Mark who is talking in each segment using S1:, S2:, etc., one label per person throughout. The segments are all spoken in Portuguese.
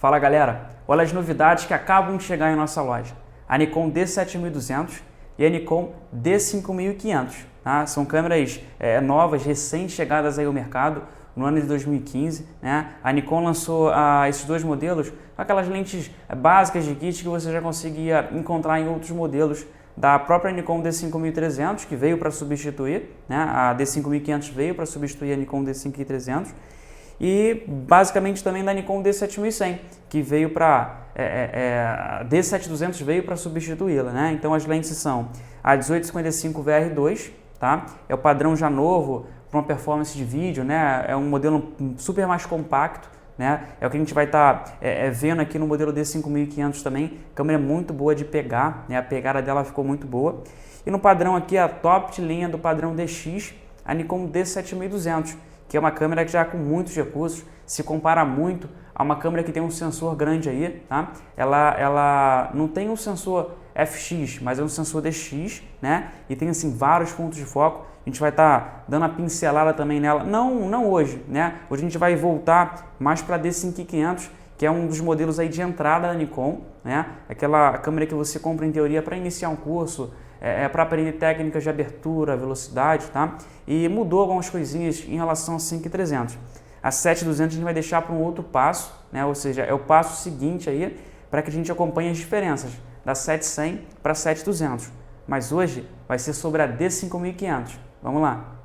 S1: Fala galera, olha as novidades que acabam de chegar em nossa loja. A Nikon D7200 e a Nikon D5500. Tá? São câmeras novas, recém-chegadas aí ao mercado no ano de 2015. Né? A Nikon lançou esses dois modelos com aquelas lentes básicas de kit que você já conseguia encontrar em outros modelos da própria Nikon D5300, que veio para substituir, né? A D5500 veio para substituir a Nikon D5300. E basicamente também da Nikon D7100, que veio para a D7200 veio para substituí-la, né? Então as lentes são a 18-55 VR2, tá? É o padrão já novo para uma performance de vídeo, né? É um modelo super mais compacto, né? É o que a gente vai estar vendo aqui no modelo D5500 também. A câmera é muito boa de pegar, né? A pegada dela ficou muito boa. E no padrão aqui, a top de linha do padrão DX, a Nikon D7200, que é uma câmera que já com muitos recursos, se compara muito a uma câmera que tem um sensor grande aí, tá? Ela não tem um sensor FX, mas é um sensor DX, né? E tem assim vários pontos de foco. A gente vai estar dando a pincelada também nela, não hoje, né? Hoje a gente vai voltar mais para a D5500, que é um dos modelos aí de entrada da Nikon, né? Aquela câmera que você compra em teoria para iniciar um curso, para aprender técnicas de abertura, velocidade, tá? E mudou algumas coisinhas em relação a 5300. A 7200 a gente vai deixar para um outro passo, né? Ou seja, é o passo seguinte aí para que a gente acompanhe as diferenças da 7100 para a 7200. Mas hoje vai ser sobre a D5500. Vamos lá.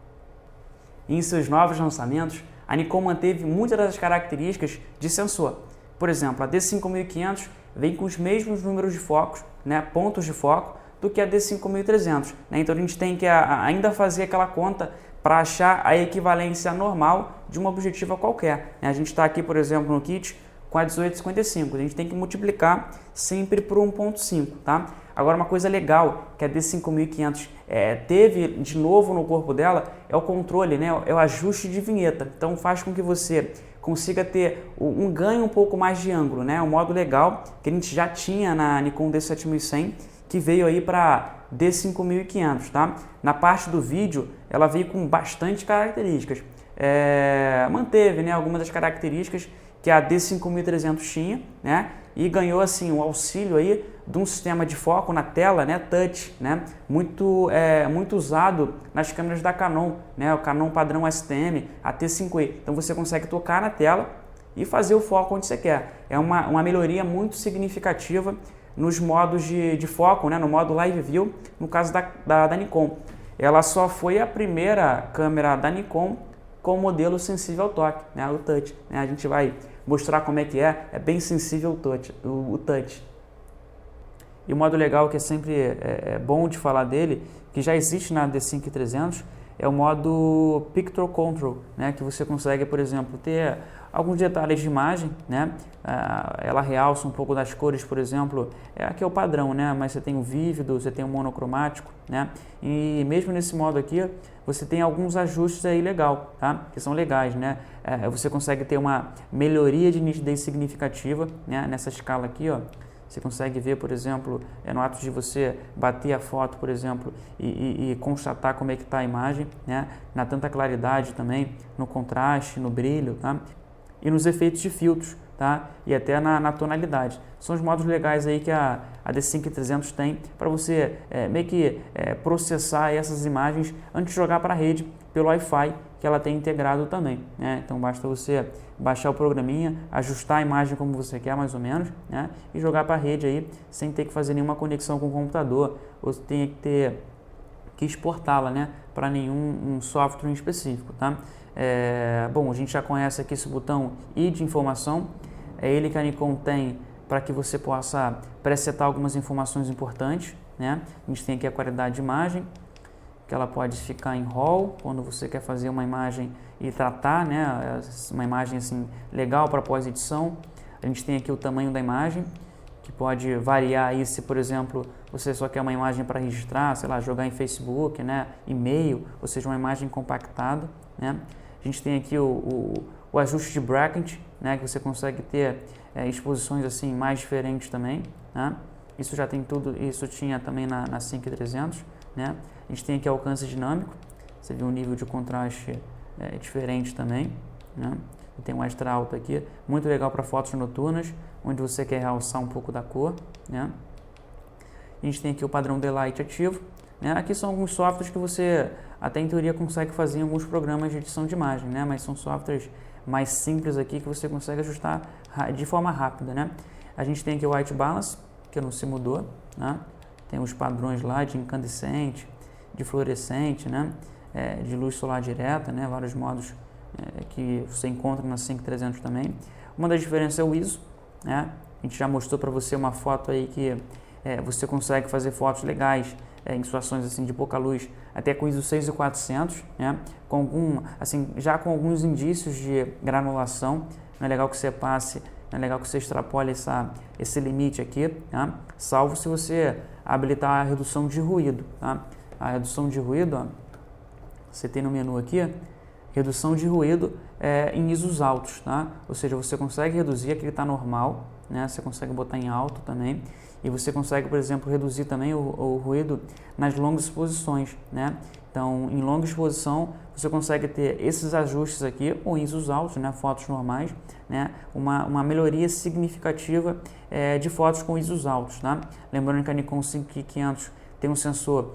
S1: Em seus novos lançamentos, a Nikon manteve muitas das características de sensor. Por exemplo, a D5500 vem com os mesmos números de focos, né? Pontos de foco, do que a D5300, né? Então a gente tem que ainda fazer aquela conta para achar a equivalência normal de uma objetiva qualquer, né? A gente está aqui, por exemplo, no kit com a 18-55, a gente tem que multiplicar sempre por 1.5, tá? Agora uma coisa legal que a D5500 teve de novo no corpo dela é o controle, né? É o ajuste de vinheta, então faz com que você consiga ter um ganho um pouco mais de ângulo, né? Um modo legal que a gente já tinha na Nikon D7100, que veio aí para D5500, tá? Na parte do vídeo, ela veio com bastante características. Manteve, né, algumas das características que a D5300 tinha, né? E ganhou assim o auxílio aí de um sistema de foco na tela, né, touch, né? Muito usado nas câmeras da Canon, né? O Canon padrão STM, a T5e. Então você consegue tocar na tela e fazer o foco onde você quer. É uma melhoria muito significativa nos modos de foco, né, no modo Live View, no caso da Nikon. Ela só foi a primeira câmera da Nikon com modelo sensível ao toque, né, o touch. Né, a gente vai mostrar como é que é bem sensível o touch. E o modo legal que é sempre bom de falar dele, que já existe na D5300, é o modo Picture Control, né, que você consegue, por exemplo, ter alguns detalhes de imagem, né? Ela realça um pouco das cores, por exemplo, aqui é o padrão, né? Mas você tem o vívido, você tem o monocromático, né? E mesmo nesse modo aqui, você tem alguns ajustes aí legal, tá? Que são legais, né? Você consegue ter uma melhoria de nitidez significativa, né? Nessa escala aqui, ó. Você consegue ver, por exemplo, no ato de você bater a foto, por exemplo, e constatar como é que está a imagem, né? Na tanta claridade também, no contraste, no brilho, tá? E nos efeitos de filtros, tá? E até na tonalidade. São os modos legais aí que a D5300 tem para você meio que processar essas imagens antes de jogar para a rede pelo Wi-Fi que ela tem integrado também, né? Então basta você baixar o programinha, ajustar a imagem como você quer mais ou menos, né? E jogar para a rede aí sem ter que fazer nenhuma conexão com o computador ou tem que ter que exportá-la, né? Para nenhum software em específico, tá? Bom, a gente já conhece aqui esse botão I de informação, é ele que a Nikon tem para que você possa presetar algumas informações importantes, né? A gente tem aqui a qualidade de imagem, que ela pode ficar em RAW, quando você quer fazer uma imagem e tratar, né? Uma imagem assim legal para pós-edição. A gente tem aqui o tamanho da imagem, que pode variar aí se, por exemplo, você só quer uma imagem para registrar, sei lá, jogar em Facebook, né? E-mail, ou seja, uma imagem compactada, né? A gente tem aqui o ajuste de bracket, né, que você consegue ter exposições assim mais diferentes também, né? Isso já tem tudo, isso tinha também na 5300, né? A gente tem aqui alcance dinâmico, você vê um nível de contraste diferente também, né? tem um extra alto aqui, muito legal para fotos noturnas, onde você quer realçar um pouco da cor, né? A gente tem aqui o padrão Daylight ativo, né? Aqui são alguns softwares que você até em teoria consegue fazer em alguns programas de edição de imagem, né? Mas são softwares mais simples aqui que você consegue ajustar de forma rápida, né? A gente tem aqui o White Balance, que não se mudou, né? Tem os padrões lá de incandescente, de fluorescente, né? De luz solar direta, né? Vários modos que você encontra na 5300 também. Uma das diferenças é o ISO, né? A gente já mostrou para você uma foto aí que você consegue fazer fotos legais em situações assim de pouca luz, até com ISO 6400, né? Já com alguns indícios de granulação. Não é legal que você passe, não é legal que você extrapole esse limite aqui, tá? Salvo se você habilitar a redução de ruído, tá? A redução de ruído, ó, você tem no menu aqui, redução de ruído em ISOs altos, tá? Ou seja, você consegue reduzir aqui que está normal, né? Você consegue botar em alto também, e você consegue, por exemplo, reduzir também o ruído nas longas exposições, né? Então, em longa exposição, você consegue ter esses ajustes aqui, ou ISOs altos, né? Fotos normais, né? Uma melhoria significativa de fotos com ISOs altos, tá? Lembrando que a Nikon 5500 tem um sensor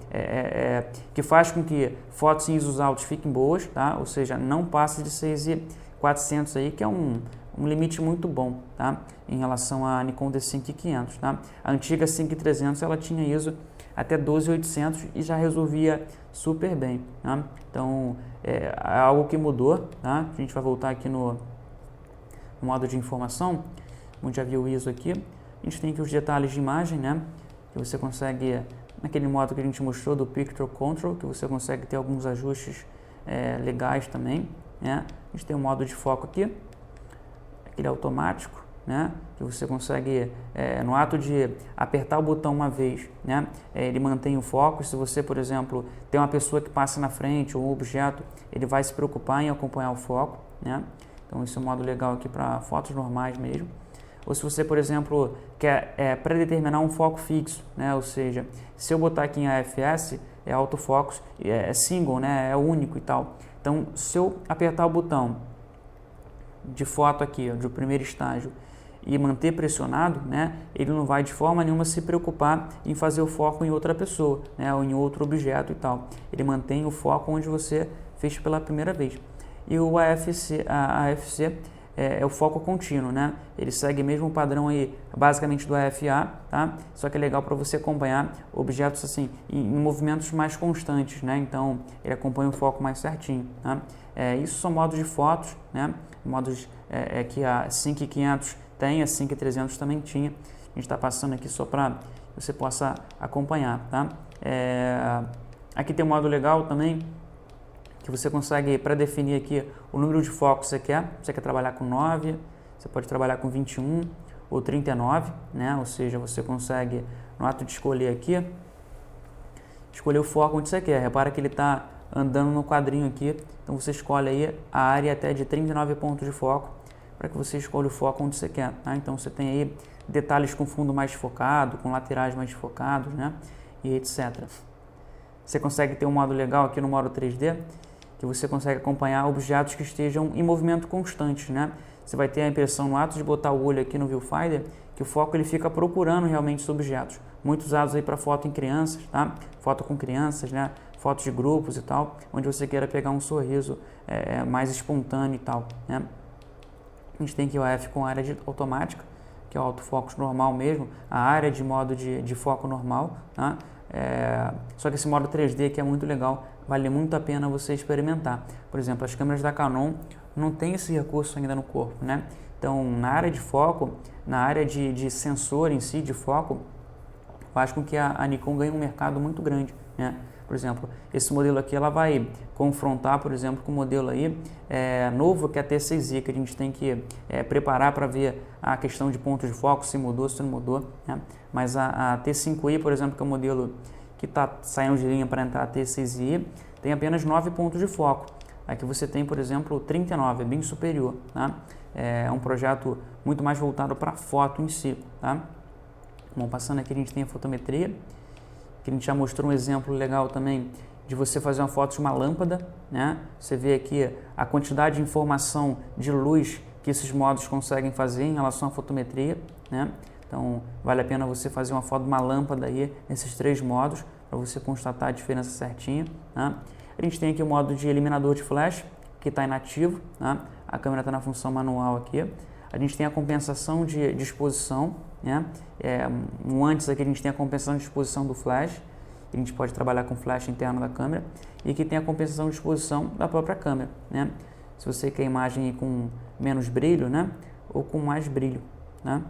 S1: que faz com que fotos em ISOs altos fiquem boas, tá? Ou seja, não passe de 6400 aí, que é um limite muito bom, tá? Em relação à Nikon D5500, tá? A antiga 5300 ela tinha ISO até 12800 e já resolvia super bem, tá? Então é algo que mudou, tá? A gente vai voltar aqui no modo de informação, onde já viu o ISO aqui. A gente tem aqui os detalhes de imagem, né? Que você consegue, naquele modo que a gente mostrou do Picture Control, que você consegue ter alguns ajustes legais também, né? A gente tem o modo de foco aqui, aquele automático, né? Que você consegue, no ato de apertar o botão uma vez, né? Ele mantém o foco. Se você, por exemplo, tem uma pessoa que passa na frente ou um objeto, ele vai se preocupar em acompanhar o foco, né? Então esse é um modo legal aqui para fotos normais mesmo. Ou se você, por exemplo, quer predeterminar um foco fixo, né? Ou seja, se eu botar aqui em AFS, é autofocus, é single, né? É único e tal. Então, se eu apertar o botão de foto aqui, ó, do primeiro estágio, e manter pressionado, né? Ele não vai de forma nenhuma se preocupar em fazer o foco em outra pessoa, né? Ou em outro objeto e tal. Ele mantém o foco onde você fez pela primeira vez. E o AFC é o foco contínuo, né? Ele segue mesmo o padrão aí, basicamente do AFA, tá? Só que é legal para você acompanhar objetos assim em movimentos mais constantes, né? Então ele acompanha o foco mais certinho, tá? Isso são modos de fotos, né? Modos que a 5500 tem, a 5300 também tinha. A gente está passando aqui só para você possa acompanhar, tá? Aqui tem um modo legal também, que você consegue pré-definir aqui o número de focos que você quer. Você quer trabalhar com 9, você pode trabalhar com 21 ou 39, né? Ou seja, você consegue, no ato de escolher aqui, escolher o foco onde você quer. Repara que ele está andando no quadrinho aqui, então você escolhe aí a área até de 39 pontos de foco, para que você escolha o foco onde você quer, tá? Então você tem aí detalhes com fundo mais focado, com laterais mais focados, né? E etc. Você consegue ter um modo legal aqui no modo 3D, que você consegue acompanhar objetos que estejam em movimento constante, né? Você vai ter a impressão no ato de botar o olho aqui no viewfinder que o foco ele fica procurando realmente os objetos. Muito usados aí para foto em crianças, tá? Foto com crianças, né? Fotos de grupos e tal, onde você queira pegar um sorriso mais espontâneo e tal, né? A gente tem aqui o AF com área automática, que é o autofocus normal mesmo, a área de modo de foco normal, tá? Só que esse modo 3D que é muito legal, vale muito a pena você experimentar. Por exemplo, as câmeras da Canon não tem esse recurso ainda no corpo, né? Então, na área de foco, na área de sensor em si, de foco, faz com que a Nikon ganhe um mercado muito grande, né? Por exemplo, esse modelo aqui ela vai confrontar, por exemplo, com o modelo aí novo, que é a T6i, que a gente tem que preparar para ver a questão de ponto de foco, se mudou, se não mudou, né? Mas a T5i, por exemplo, que é o modelo que está saindo de linha para entrar a T6i, tem apenas 9 pontos de foco. Aqui você tem, por exemplo, 39, é bem superior, tá? É um projeto muito mais voltado para a foto em si, tá? Bom, passando aqui a gente tem a fotometria, que a gente já mostrou um exemplo legal também, de você fazer uma foto de uma lâmpada, né? Você vê aqui a quantidade de informação de luz que esses modos conseguem fazer em relação à fotometria, né? Então, vale a pena você fazer uma foto de uma lâmpada aí nesses 3 modos para você constatar a diferença certinha, né? A gente tem aqui o modo de eliminador de flash, que está inativo, né? A câmera está na função manual aqui. A gente tem a compensação de exposição, né? Antes aqui a gente tem a compensação de exposição do flash, a gente pode trabalhar com flash interno da câmera, e aqui tem a compensação de exposição da própria câmera, né? Se você quer a imagem com menos brilho, né? Ou com mais brilho, né?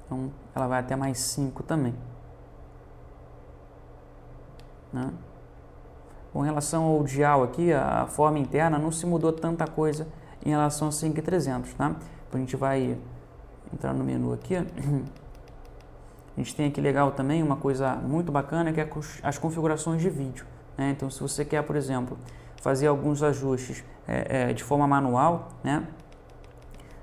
S1: Então ela vai até mais 5 também, né? Bom, em relação ao dial aqui, a forma interna não se mudou tanta coisa em relação ao 5300, tá? Então a gente vai entrar no menu aqui. A gente tem aqui legal também uma coisa muito bacana, que é as configurações de vídeo, né? Então se você quer, por exemplo, fazer alguns ajustes de forma manual, né?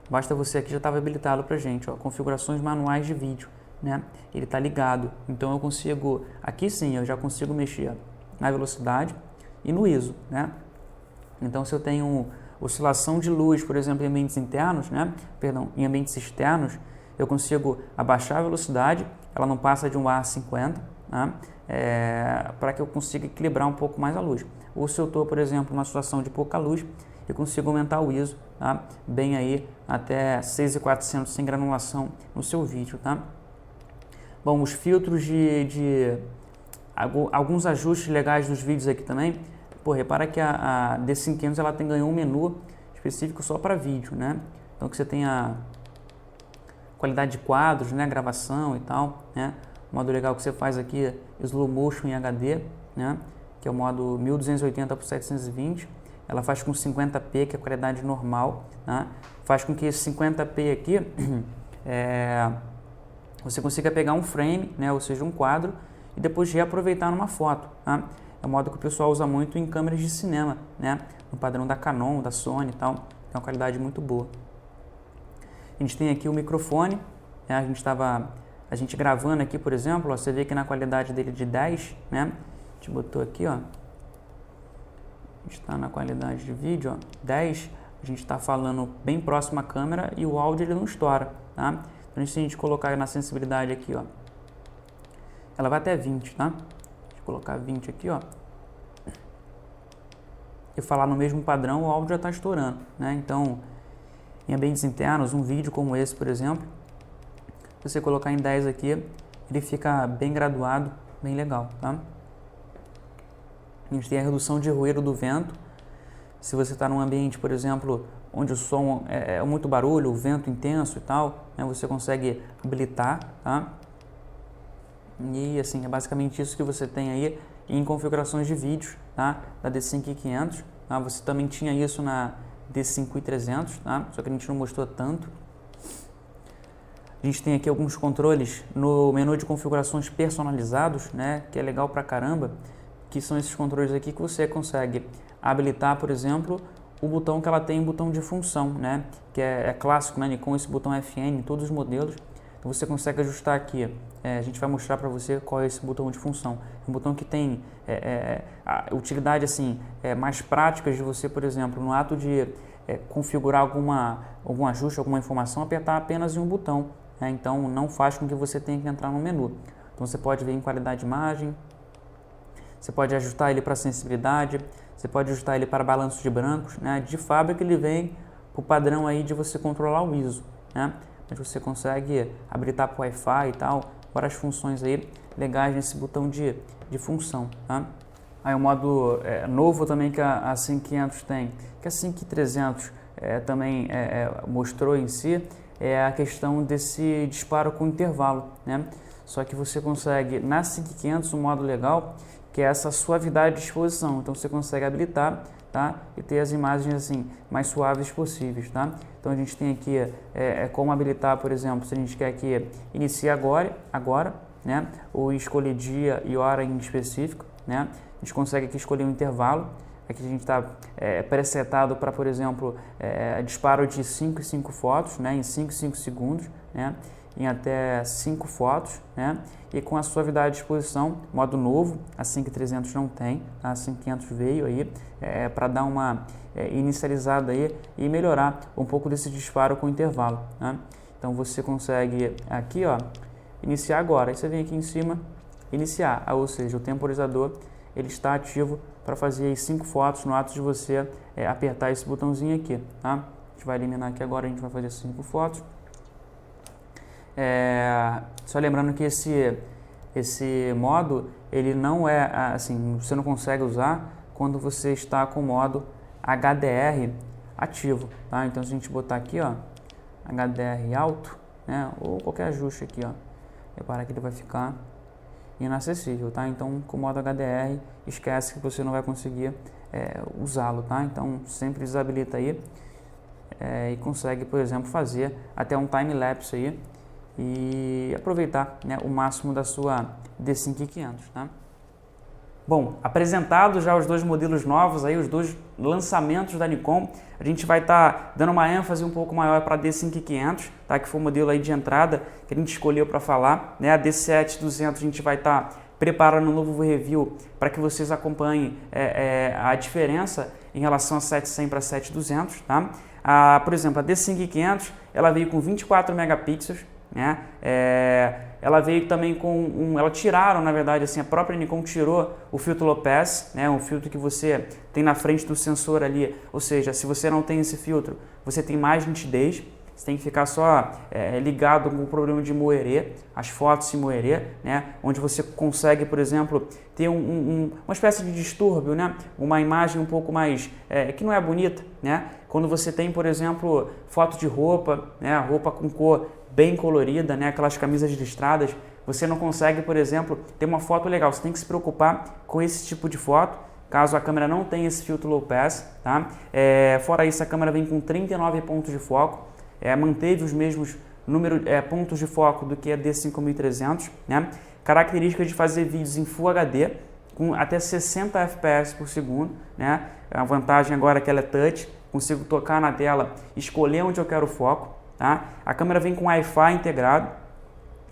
S1: Basta você aqui, já estava habilitado para gente, ó, configurações manuais de vídeo, né? Ele está ligado, então eu consigo, aqui sim, eu já consigo mexer na velocidade e no ISO, né? Então se eu tenho oscilação de luz, por exemplo, em ambientes internos, né? Perdão, em ambientes externos, eu consigo abaixar a velocidade, ela não passa de 1 a 50, né? Para que eu consiga equilibrar um pouco mais a luz. Ou se eu estou, por exemplo, numa situação de pouca luz, eu consigo aumentar o ISO, tá? Bem aí até 6.400 sem granulação no seu vídeo, tá? Bom, os filtros alguns ajustes legais dos vídeos aqui também. Pô, repara que a D500 ela ganhou um menu específico só para vídeo, né? Então que você tem a qualidade de quadros, né? Gravação e tal, né? O modo legal que você faz aqui, Slow Motion em HD, né? Que é o modo 1280 por 720. Ela faz com 50p, que é a qualidade normal, né? Faz com que esse 50p aqui você consiga pegar um frame, né? Ou seja, um quadro, e depois reaproveitar numa foto, tá? É um modo que o pessoal usa muito em câmeras de cinema, né? No padrão da Canon, da Sony e tal. Tem uma qualidade muito boa. A gente tem aqui o microfone, né? A gente gravando aqui, por exemplo, ó, você vê que na qualidade dele de 10, né? A gente botou aqui, ó. A gente está na qualidade de vídeo, ó, 10, a gente está falando bem próximo à câmera e o áudio ele não estoura, tá? Então, se a gente colocar na sensibilidade aqui, ó, ela vai até 20, tá? Deixa eu colocar 20 aqui, ó, e falar no mesmo padrão, o áudio já está estourando, né? Então, em ambientes internos, um vídeo como esse, por exemplo, se você colocar em 10 aqui, ele fica bem graduado, bem legal, tá? A gente tem a redução de ruído do vento. Se você está num ambiente, por exemplo, onde o som é muito barulho, o vento intenso e tal, né, você consegue habilitar, tá? E assim, é basicamente isso que você tem aí em configurações de vídeos, tá? Da D5500, tá? Você também tinha isso na D5300, tá? Só que a gente não mostrou tanto. A gente tem aqui alguns controles no menu de configurações personalizados, né? Que é legal pra caramba. Que são esses controles aqui que você consegue habilitar, por exemplo, o botão que ela tem, um botão de função, né? Que é clássico na Nikon, esse botão FN em todos os modelos. Então você consegue ajustar aqui. A gente vai mostrar para você qual é esse botão de função. Um botão que tem a utilidade assim, mais práticas de você, por exemplo, no ato de configurar algum ajuste, alguma informação, apertar apenas em um botão, né? Então não faz com que você tenha que entrar no menu. Então você pode ver em qualidade de imagem. Você pode ajustar ele para sensibilidade, você pode ajustar ele para balanço de brancos, né? De fábrica ele vem para o padrão aí de você controlar o ISO, né? Mas você consegue habilitar para o Wi-Fi e tal, várias funções aí legais nesse botão de função, tá? Aí o modo novo também que a 5500 tem, que a 5300 também mostrou em si, é a questão desse disparo com intervalo, né? Só que você consegue, na 5500, um modo legal, que é essa suavidade de exposição. Então você consegue habilitar, tá? E ter as imagens assim mais suaves possíveis, tá? Então a gente tem aqui como habilitar, por exemplo, se a gente quer que inicie agora, né? Ou escolher dia e hora em específico, né? A gente consegue aqui escolher um intervalo. Aqui a gente está presetado para, por exemplo, disparo de 5 em 5 fotos, né? Em 5 em 5 segundos, né? em até 5 fotos, né? E com a suavidade de exposição, modo novo, a 5300 não tem, a 5500 veio aí para dar uma inicializada aí e melhorar um pouco desse disparo com intervalo, né? Então você consegue aqui, ó, iniciar agora. Aí você vem aqui em cima, iniciar, ou seja, o temporizador ele está ativo para fazer aí 5 fotos no ato de você apertar esse botãozinho aqui, tá? A gente vai eliminar aqui agora, a gente vai fazer 5 fotos. Só lembrando que esse modo, ele não é assim, você não consegue usar quando você está com o modo HDR ativo, tá? Então se a gente botar aqui, ó, HDR alto, né, ou qualquer ajuste aqui, ó, repara que ele vai ficar inacessível, tá? Então com o modo HDR, esquece que você não vai conseguir usá-lo, tá? Então sempre desabilita aí e consegue, por exemplo, fazer até um time-lapse aí e aproveitar, né, o máximo da sua D5500, tá? Bom, apresentados já os dois modelos novos, aí, os dois lançamentos da Nikon, a gente vai estar dando uma ênfase um pouco maior para a D5500, tá? Que foi o modelo aí de entrada que a gente escolheu para falar, né? A D7200 a gente vai estar preparando um novo review para que vocês acompanhem a diferença em relação a 7100 para 7200, tá? Por exemplo, a D5500 ela veio com 24 megapixels, né? Ela veio também com ela tiraram, na verdade, assim, a própria Nikon tirou o filtro low pass, né? Um filtro que você tem na frente do sensor ali, ou seja, se você não tem esse filtro, você tem mais nitidez. Você tem que ficar só ligado com o problema de moerê, as fotos se moerê, né? Onde você consegue, por exemplo, ter uma espécie de distúrbio, né? Uma imagem um pouco mais, que não é bonita, né? Quando você tem, por exemplo, foto de roupa, né? Roupa com cor bem colorida, né? Aquelas camisas listradas, você não consegue, por exemplo, ter uma foto legal. Você tem que se preocupar com esse tipo de foto, caso a câmera não tenha esse filtro low pass, tá? Fora isso, a câmera vem com 39 pontos de foco, manteve os mesmos pontos de foco do que a D5300, né? Características de fazer vídeos em Full HD com até 60 FPS por segundo, né? A vantagem agora é que ela é touch, consigo tocar na tela, escolher onde eu quero o foco, tá? A câmera vem com Wi-Fi integrado,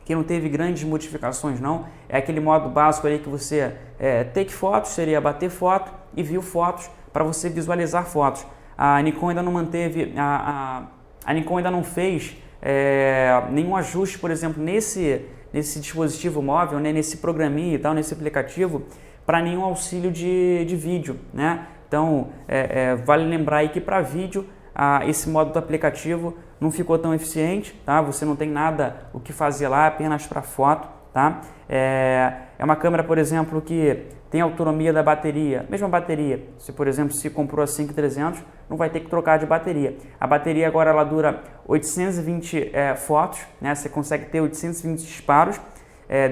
S1: que não teve grandes modificações não, é aquele modo básico ali que você take fotos, seria bater foto e view fotos para você visualizar fotos. A Nikon ainda não manteve, a Nikon ainda não fez nenhum ajuste, por exemplo, nesse dispositivo móvel, né, nesse programinha e tal, nesse aplicativo, para nenhum auxílio de vídeo, né? Então, vale lembrar aí que para vídeo, esse modo do aplicativo não ficou tão eficiente, tá? Você não tem nada o que fazer lá, apenas para foto, tá? É uma câmera, por exemplo, que tem autonomia da bateria, mesma bateria. Se, por exemplo, se comprou a 5300, não vai ter que trocar de bateria. A bateria agora ela dura 820 fotos, né? Você consegue ter 820 disparos,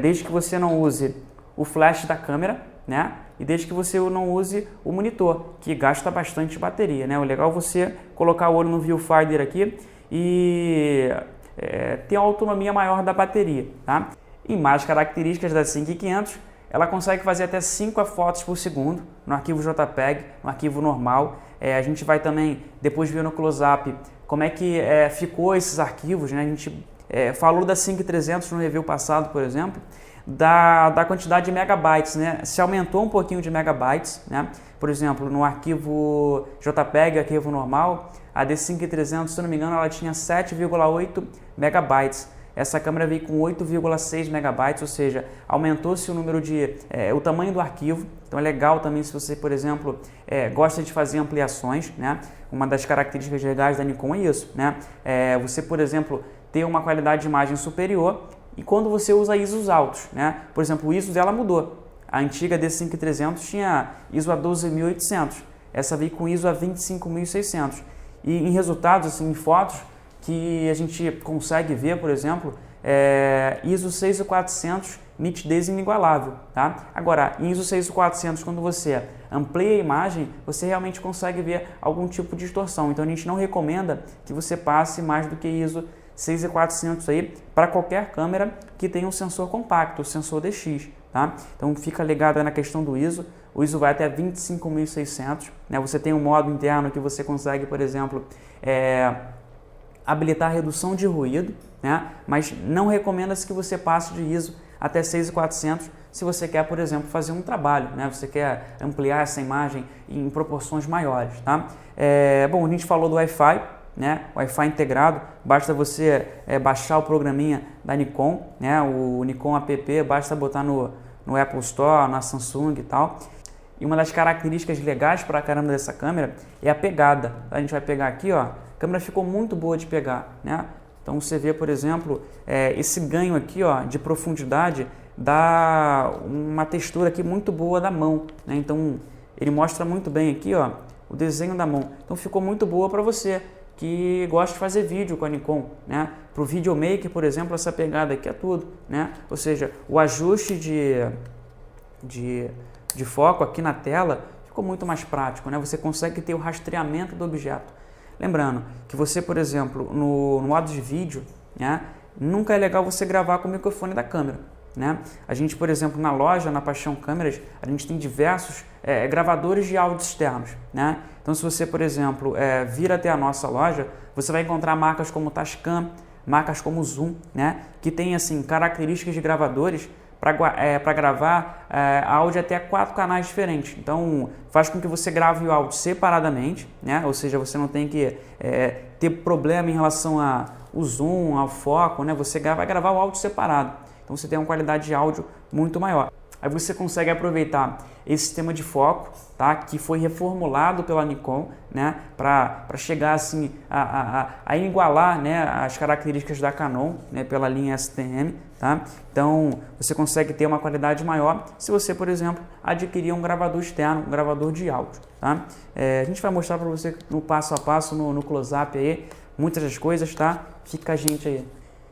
S1: desde que você não use o flash da câmera, né? E desde que você não use o monitor, que gasta bastante bateria, né? O legal é você colocar o olho no viewfinder aqui e ter uma autonomia maior da bateria, tá? Em mais características da 5500, ela consegue fazer até 5 fotos por segundo no arquivo JPEG, no arquivo normal. A gente vai também depois ver no close-up como é que ficou esses arquivos, né? A gente falou da 5300 no review passado, por exemplo, da quantidade de megabytes, né? Se aumentou um pouquinho de megabytes, né? Por exemplo, no arquivo JPEG, arquivo normal, a D5300, se não me engano, ela tinha 7,8 megabytes. Essa câmera veio com 8,6 megabytes, ou seja, aumentou-se o número o tamanho do arquivo. Então é legal também se você, por exemplo, gosta de fazer ampliações, né? Uma das características legais da Nikon é isso, né? Você, por exemplo, ter uma qualidade de imagem superior e quando você usa ISOs altos, né? Por exemplo, o ISO dela mudou. A antiga D5300 tinha ISO a 12.800, essa veio com ISO a 25.600. E em resultados, assim, em fotos, que a gente consegue ver, por exemplo, ISO 6400, nitidez inigualável, tá? Agora, em ISO 6400, quando você amplia a imagem, você realmente consegue ver algum tipo de distorção. Então, a gente não recomenda que você passe mais do que ISO 6400 aí para qualquer câmera que tenha um sensor compacto, o sensor DX, tá? Então, fica ligado aí na questão do ISO. O ISO vai até 25.600, né? Você tem um modo interno que você consegue, por exemplo, habilitar a redução de ruído, né? Mas não recomenda-se que você passe de ISO até 6400 se você quer, por exemplo, fazer um trabalho, né? Você quer ampliar essa imagem em proporções maiores, tá? Bom, a gente falou do Wi-Fi, né? Wi-Fi integrado, basta você baixar o programinha da Nikon, né? O Nikon app, basta botar no Apple Store, na Samsung e tal. E uma das características legais para caramba dessa câmera é a pegada. A gente vai pegar aqui, ó, a câmera ficou muito boa de pegar, né? Então você vê, por exemplo, esse ganho aqui, ó, de profundidade dá uma textura aqui muito boa da mão, né? Então ele mostra muito bem aqui, ó, o desenho da mão. Então ficou muito boa para você que gosta de fazer vídeo com a Nikon, né? Para o videomaker, por exemplo, essa pegada aqui é tudo, né? Ou seja, o ajuste de foco aqui na tela ficou muito mais prático, né? Você consegue ter o rastreamento do objeto. Lembrando que você, por exemplo, no modo de vídeo, né, nunca é legal você gravar com o microfone da câmera, né? A gente, por exemplo, na loja, na Paixão Câmeras, a gente tem diversos gravadores de áudio externos, né? Então, se você, por exemplo, vir até a nossa loja, você vai encontrar marcas como Tascam, marcas como Zoom, né, que tem assim características de gravadores para gravar áudio até 4 canais diferentes. Então, faz com que você grave o áudio separadamente, né? Ou seja, você não tem que ter problema em relação ao zoom, ao foco, né? Você vai gravar o áudio separado. Então, você tem uma qualidade de áudio muito maior. Aí você consegue aproveitar esse sistema de foco, tá? Que foi reformulado pela Nikon, né? Para chegar assim a igualar, né? As características da Canon, né? Pela linha STM, tá? Então você consegue ter uma qualidade maior se você, por exemplo, adquirir um gravador externo, um gravador de áudio, tá? A gente vai mostrar para você no passo a passo, no close-up aí, muitas das coisas, tá? Fica com a gente aí.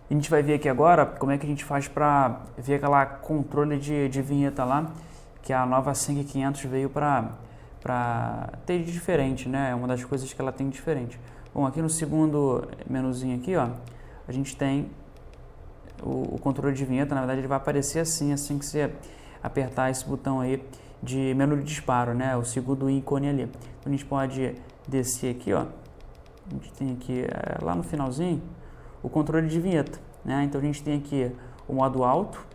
S1: A gente vai ver aqui agora como é que a gente faz para ver aquela controle de vinheta lá, que a nova 5500 veio para ter de diferente, né? É uma das coisas que ela tem diferente. Bom, aqui no segundo menuzinho aqui, ó, a gente tem o controle de vinheta. Na verdade, ele vai aparecer assim que você apertar esse botão aí de menu de disparo, né? O segundo ícone ali. Então, a gente pode descer aqui, ó. A gente tem aqui lá no finalzinho o controle de vinheta, né? Então a gente tem aqui o modo alto,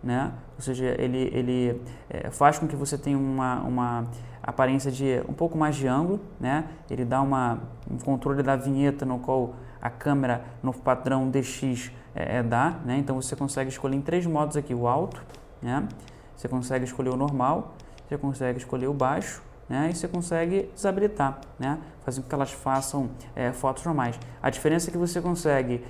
S1: né? Ou seja, ele faz com que você tenha uma aparência de um pouco mais de ângulo, né? Ele dá um controle da vinheta no qual a câmera no padrão DX dá, né? Então você consegue escolher em 3 modos aqui: o alto, né? Você consegue escolher o normal, você consegue escolher o baixo, né? E você consegue desabilitar, né? Fazer com que elas façam fotos normais. A diferença é que você consegue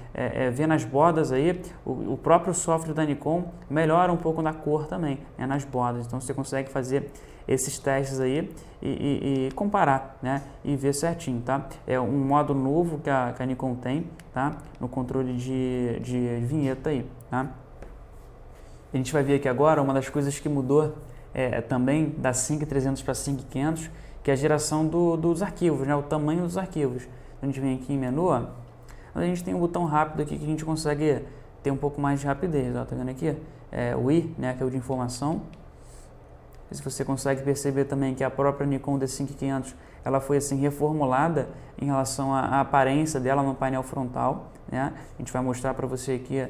S1: ver nas bordas aí, o próprio software da Nikon melhora um pouco na cor também, né? Nas bordas. Então você consegue fazer esses testes aí e comparar, né? E ver certinho, tá? É um modo novo que a Nikon tem, tá? No controle de vinheta aí, tá? A gente vai ver aqui agora uma das coisas que mudou também da 5300 para 5500, que é a geração dos arquivos, né? O tamanho dos arquivos. A gente vem aqui em menu, ó, a gente tem um botão rápido aqui que a gente consegue ter um pouco mais de rapidez, ó, tá vendo aqui? O I, né, que é o de informação. E se você consegue perceber também que a própria Nikon D5500, ela foi assim reformulada em relação à aparência dela no painel frontal, né? A gente vai mostrar para você aqui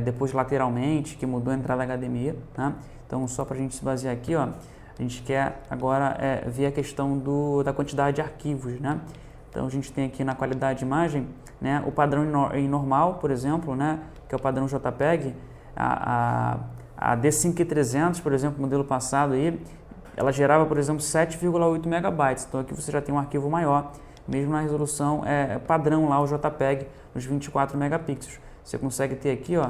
S1: depois lateralmente, que mudou a entrada HDMI, tá? Então, só para a gente se basear aqui, ó, a gente quer agora ver a questão da quantidade de arquivos, né? Então, a gente tem aqui na qualidade de imagem, né, o padrão em normal, por exemplo, né, que é o padrão JPEG. A D5300, por exemplo, modelo passado aí, ela gerava, por exemplo, 7,8 megabytes. Então, aqui você já tem um arquivo maior, mesmo na resolução padrão lá, o JPEG, os 24 megapixels. Você consegue ter aqui, ó,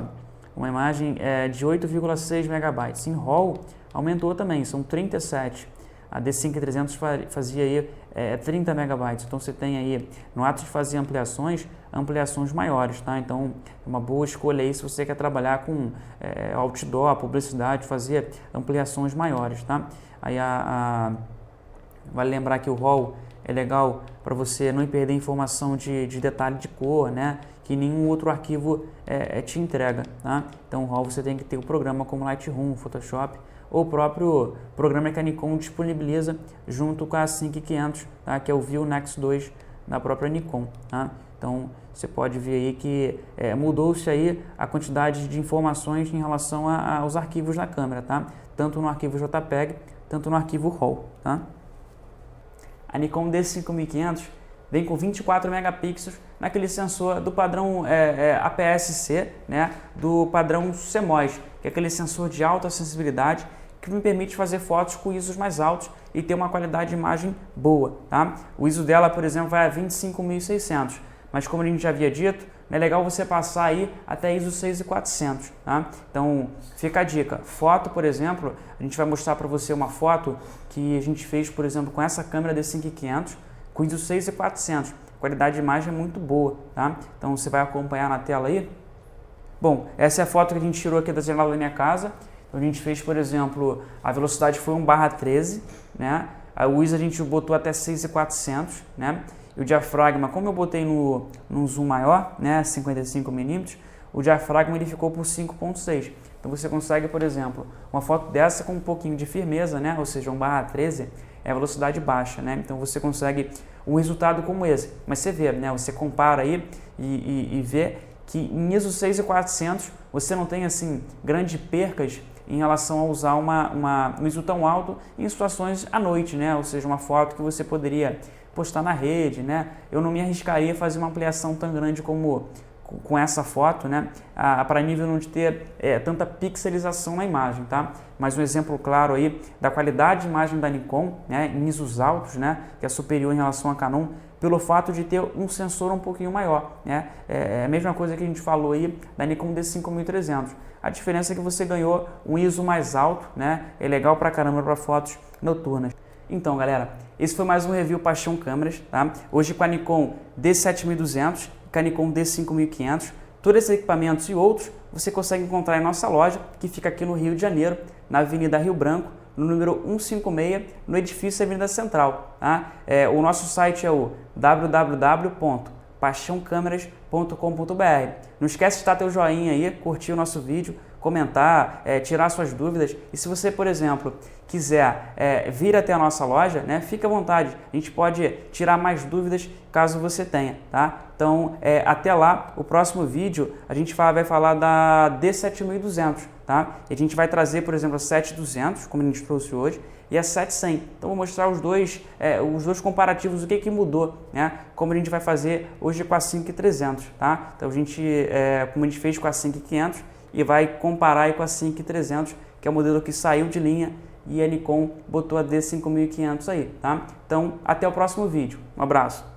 S1: uma imagem de 8,6 megabytes. Em RAW aumentou também, são 37. A D5300 fazia aí 30 megabytes. Então você tem aí, no ato de fazer ampliações maiores, tá? Então é uma boa escolha aí se você quer trabalhar com outdoor, publicidade, fazer ampliações maiores, tá? Aí vale lembrar que o RAW é legal para você não perder informação de detalhe de cor, né? Que nenhum outro arquivo te entrega, tá? Então o RAW você tem que ter o programa como Lightroom, Photoshop, ou o próprio programa que a Nikon disponibiliza junto com a 5500, tá? Que é o View Nex 2 da própria Nikon, tá? Então você pode ver aí que mudou-se aí a quantidade de informações em relação aos arquivos da câmera, tá? Tanto no arquivo JPEG, tanto no arquivo RAW, tá? A Nikon D5500 vem com 24 megapixels naquele sensor do padrão APS-C, né, do padrão CMOS, que é aquele sensor de alta sensibilidade que me permite fazer fotos com ISOs mais altos e ter uma qualidade de imagem boa, tá? O ISO dela, por exemplo, vai a 25.600, mas como a gente já havia dito, é legal você passar aí até ISO 6400, tá? Então, fica a dica. Foto, por exemplo, a gente vai mostrar para você uma foto que a gente fez, por exemplo, com essa câmera D5500, com ISO 6400. A qualidade de imagem é muito boa, tá? Então, você vai acompanhar na tela aí. Bom, essa é a foto que a gente tirou aqui da janela da minha casa. Então, a gente fez, por exemplo, a velocidade foi 1/13, né? O ISO a gente botou até 6400, né? E o diafragma, como eu botei num zoom maior, né, 55mm, o diafragma ele ficou por 5.6. Então você consegue, por exemplo, uma foto dessa com um pouquinho de firmeza, né, ou seja, 1/13, é velocidade baixa, né? Então você consegue um resultado como esse. Mas você vê, né, você compara aí e vê que em ISO 6400 você não tem assim grandes percas em relação a usar um ISO tão alto em situações à noite, né? Ou seja, uma foto que você poderia postar na rede, né? Eu não me arriscaria a fazer uma ampliação tão grande como com essa foto, né? Para nível não de ter tanta pixelização na imagem, tá? Mas um exemplo claro aí da qualidade de imagem da Nikon, né? Em ISOs altos, né? Que é superior em relação à Canon, pelo fato de ter um sensor um pouquinho maior, né? É a mesma coisa que a gente falou aí da Nikon D5300. A diferença é que você ganhou um ISO mais alto, né? É legal pra caramba para fotos noturnas. Então, galera, esse foi mais um review Paixão Câmeras, tá? Hoje com a Nikon D7200 e com a Nikon D5500. Todos esses equipamentos e outros você consegue encontrar em nossa loja, que fica aqui no Rio de Janeiro, na Avenida Rio Branco, no número 156, no edifício Avenida Central, tá? O nosso site é o www.paixãocâmeras.com.br. Não esquece de dar teu joinha aí, curtir o nosso vídeo, comentar, tirar suas dúvidas. E se você, por exemplo, quiser vir até a nossa loja, né, fique à vontade. A gente pode tirar mais dúvidas caso você tenha, tá? Então, até lá, o próximo vídeo a gente vai falar da D7200, tá? E a gente vai trazer, por exemplo, a 7200, como a gente trouxe hoje, e a 700. Então, vou mostrar os dois comparativos, o que mudou, né? Como a gente vai fazer hoje com a 5300, tá? Então, como a gente fez com a 5500, e vai comparar aí com a 5300, que é o modelo que saiu de linha, e a Nikon botou a D5500 aí, tá? Então, até o próximo vídeo. Um abraço.